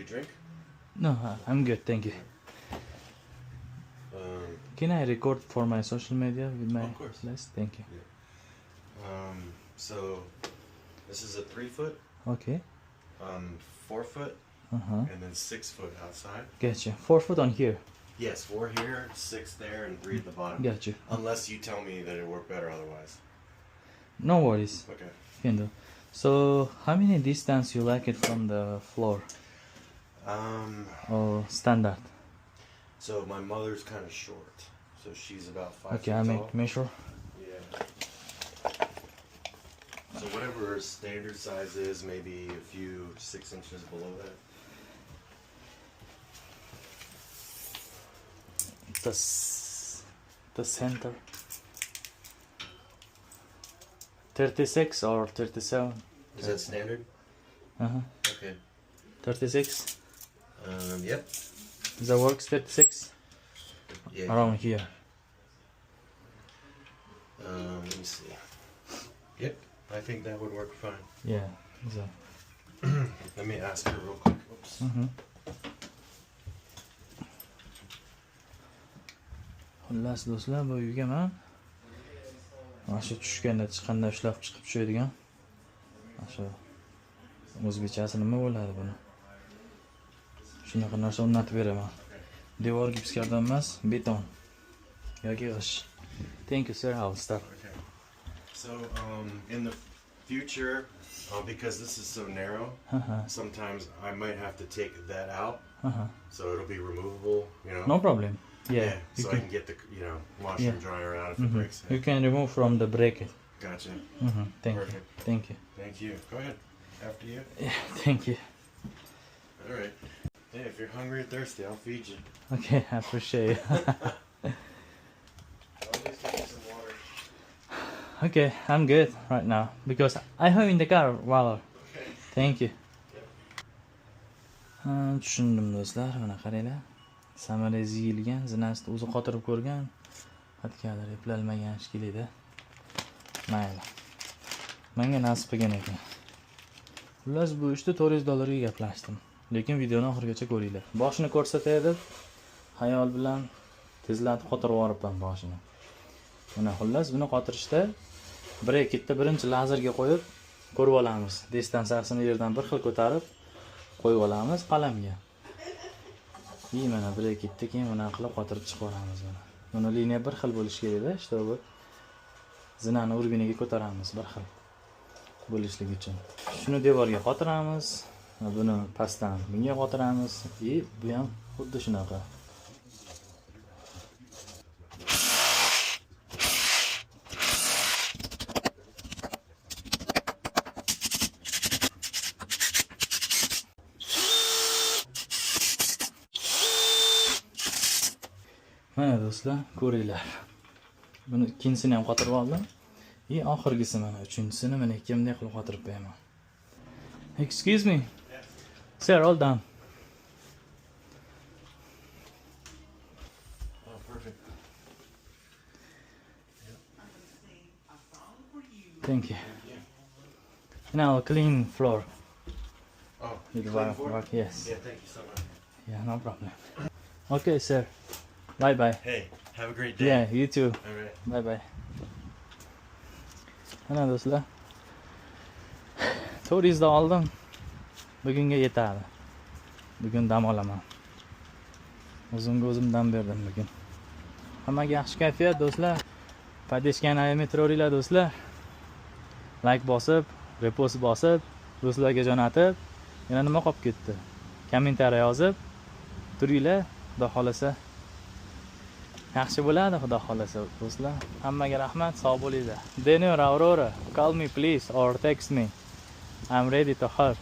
drink? No, I'm good, thank you. Can I record for my social media with my Of course. list? Thank you. So this is a 3 foot, Okay. 4 foot, Uh-huh. and then 6 foot outside. Gotcha. 4 foot on here. Yes, 4 here, 6 there, and 3 at the bottom. Gotcha. Unless you tell me that it work better otherwise. No worries. Okay. Can do. So, how many distance you like it from the floor or standard? So my mother's kind of short, so she's about 5 Okay, feet I tall. measure. Yeah. So whatever her standard size is, maybe a few 6 inches below that. The center. 36 or 37? Is that standard? Uh-huh. Okay. 36? Yep. Does that works 36? Yeah. Around here. Let me see. Yep. I think that would work fine. Yeah. So. Let me ask her real quick. Oops. Xullas do'stlar, bu uyga men mana shu tushganda chiqqanda ushlab chiqib tushadigan. Mana shu o'zbekchasi nima bo'ladi buni? Shunaqa narsa o'rnatib beraman. Devor gipskardan emas, beton yoki g'ish. Thank you sir, I'll start. Okay. So in the future, because this is so narrow, sometimes I might have to take that out, so it'll be removable. You know. No problem. Yeah. You So I can, can get the washer and dryer out if it breaks. you can remove from the bracket. Gotcha. Thank Perfect. you. Thank you. Thank you. Go ahead. After you. Yeah, thank you. All right. Hey, if you're hungry or thirsty, I'll feed you. Okay, I appreciate it. I'll just get you some water. Okay, I'm good right now because I have in the car water. Okay. Thank you. Tushundim do'stlar, mana qaranglar. Samarez yeyilgan, zinasida o'zi qotirib ko'rgan. Hatkalar eplolmagan shekilli-da. Mayli. Menga nasib qilgan ekan. Xullas bu ishni $400 ga gaplashdim. Lekin videoni oxirigacha ko'ringlar. Boshini ko'rsatay deb xayol bilan tezlatib qotirib yuboribman boshini. Mana xullas buni qotirishda breketni birinchi lazerga qo'yib ko'rib olamiz. Distansiyasini yerdan bir xil ko'tarib qo'yib olamiz qalamga. Mana breketni keyin buni qilib qotirib chiqib olamiz mana. Buni liniya bir xil bo'lishi kerak-da, shtobi. Zinani urbiniga ko'taramiz bir xil bo'lishligi uchun. Shuni devorga qotiramiz. Buni pastdan bunga qotiramiz. Bu ham xuddi shunaqa. Mana do'stlar, ko'ringlar. Buni ikkinchisini ham qotirib oldim. Oxirgisi mana uchinchisini mana ikkimdek qilib qotirib qo'yaman. Excuse me. Sir, hold on. Oh, perfect. Thank you. Now clean floor. Oh, With clean floor? rock, yes. Yeah, thank you so much. Yeah, no problem. Okay, sir. Bye bye. Hey, have a great day. Yeah, you too. All right. Bye bye. Mana do'stlar. $400 oldim. Bugunga yetadi. Bugun dam olaman. O'zimga o'zim dam berdim bugun. Hammaga yaxshi kayfiyat do'stlar. Padeshkani aytmayveringlar do'stlar. Like bosib, repost bosib, do'stlarga jo'natib, yana nima qolib ketdi? Kommentariy yozib turinglar, xudo xolasa. Yaxshi bo'ladi, xudo xolasa do'stlar. Hammaga rahmat, sog' bo'linglar. Daniel Aurora, call me please or text me. I'm ready to help.